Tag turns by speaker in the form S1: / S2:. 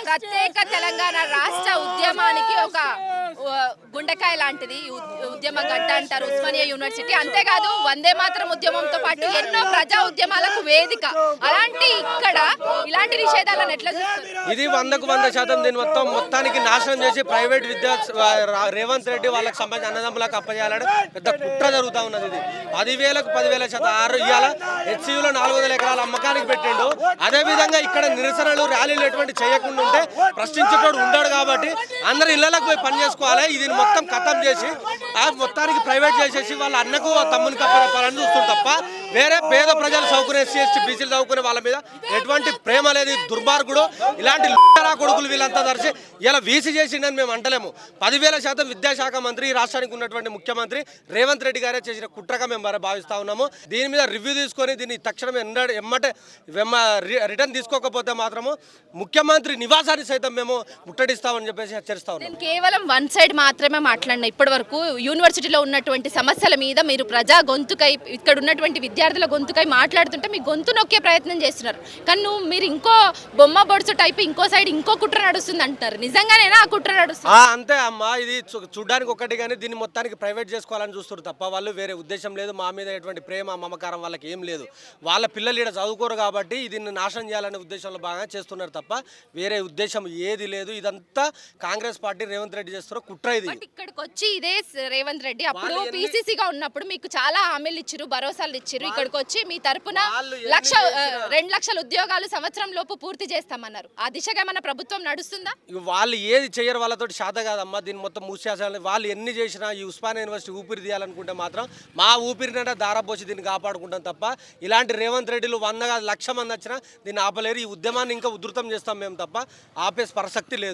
S1: ప్రత్యేక తెలంగాణ రాష్ట్ర ఉద్యమానికి ఒక గుండెకాయ లాంటిది ఉద్యమ గడ్డ అంటారు ఉస్మానియా యూనివర్సిటీ. అంతేకాదు వందే మాతరం ఉద్యమంతో పాటు ఎన్నో ప్రజా ఉద్యమాలకు వేదిక. అలాంటి ఇక్కడ ఇలాంటి నిషేధాలను ఎట్లా చూస్తారు?
S2: ఇది 100% దీని మొత్తానికి నాశనం చేసి ప్రైవేట్ విద్యా రేవంత్ రెడ్డి వాళ్ళకి సంబంధించి అన్నదమ్ములకు అప్పచేయాలని పెద్ద కుట్ర జరుగుతూ ఉన్నది. ఇది 10,000కు 10,000 6 ఇవాళ హెచ్సియూలో 400 ఎకరాల అమ్మకానికి పెట్టిండు. అదేవిధంగా ఇక్కడ నిరసనలు ర్యాలీలు ఎటువంటి చేయకుండా ఉంటే ప్రశ్నించేటోడు ఉండడు కాబట్టి అందరు ఇళ్లకు పోయి పని చేసుకోవాలి. ఇది మొత్తం ఖతం చేసి మొత్తానికి ప్రైవేట్ చేసేసి వాళ్ళ అన్నకు తమ్మునికి అప్పని చూస్తుంది తప్ప వేరే పేద ప్రజలు చదువుకునే ఎస్సీ ఎస్టీ బీసీలు చదువుకునే వాళ్ళ మీద ఎటువంటి ప్రేమ లేదు. దుర్మార్గుడు ఇలాంటి కొడుకులు వీళ్ళంతా దర్శి ఇలా వీసి చేసిండని మేము అంటలేము. 10,000% విద్యాశాఖ మంత్రి ఈ రాష్ట్రానికి ఉన్నటువంటి ముఖ్యమంత్రి రేవంత్ రెడ్డి గారే చేసిన కుట్రగా మేము భావిస్తా ఉన్నాము. దీని మీద రివ్యూ తీసుకొని దీన్ని తక్షణం ఎమ్మటే రిటర్న్ తీసుకోకపోతే మాత్రము ముఖ్యమంత్రి నివాసాన్ని సైతం మేము ముట్టడిస్తామని చెప్పేసి హెచ్చరిస్తా ఉన్నాం.
S1: నేను కేవలం వన్ సైడ్ మాత్రమే మాట్లాడినా. ఇప్పటి వరకు యూనివర్సిటీలో ఉన్నటువంటి సమస్యల మీద మీరు ప్రజా గొంతుకై ఇక్కడ ఉన్నటువంటి విద్యార్థుల గొంతుకై మాట్లాడుతుంటే మీ గొంతు నొక్కే ప్రయత్నం చేస్తున్నారు. కానీ మీరు ఇంకో బొమ్మ బొడుసు టైప్ ఇంకో సైడ్ ఇంకో కుట్ర నడుస్తుంది అంటున్నారు. నిజంగానేనా ఆ కుట్ర నడుస్తుంది?
S2: అంతే అమ్మా, ఇది చూడడానికి ఒకటి కానీ దీన్ని మొత్తానికి ప్రైవేట్ చేసుకోవాలని చూస్తారు తప్ప వాళ్ళు వేరే ఉద్దేశం లేదు. మా మీద ఎటువంటి ప్రేమ మమకారం వాళ్ళకి ఏం లేదు. వాళ్ళ పిల్లలు ఇక్కడ చదువుకోరు కాబట్టి దీన్ని నాశనం చేయాలనే ఉద్దేశంలో బాగా చేస్తున్నారు తప్ప వేరే ఉద్దేశం ఏది లేదు. ఇదంతా కాంగ్రెస్ పార్టీ రేవంత్ రెడ్డి చేస్తున్న కుట్ర. ఇది
S1: ఇక్కడికి వచ్చి ఇదే రేవంత్ రెడ్డి అప్పుడు పీసీసీగా ఉన్నప్పుడు మీకు చాలా హామీలు ఇచ్చారు, భరోసాలు ఇచ్చారు. ఇక్కడికి వచ్చి మీ తరపున 2 లక్షల ఉద్యోగాలు సంవత్సరం లోపు పూర్తి చేస్తామన్నారు. ఆ దిశగా మన ప్రభుత్వం నడుస్తుందా?
S2: వాళ్ళు ఏది చేయరు, వాళ్ళతో శాత కాదమ్మా. దీన్ని మొత్తం మూసేయాలి. వాళ్ళు ఎన్ని చేసినా ఈ ఉస్మానియా యూనివర్సిటీ ఊపిరి తీయాలనుకుంటే మాత్రం మా ఊపిరినంటే దారపోసి దీన్ని కాపాడుకుంటాం తప్ప ఇలాంటి రేవంత్ రెడ్డిలు 100 కాదు 1,00,000 మంది వచ్చినా దీన్ని ఆపలేరు. ఈ ఉద్యమాన్ని ఇంకా ఉధృతం చేస్తాం మేము తప్ప ఆపే ప్రసక్తి లేదు.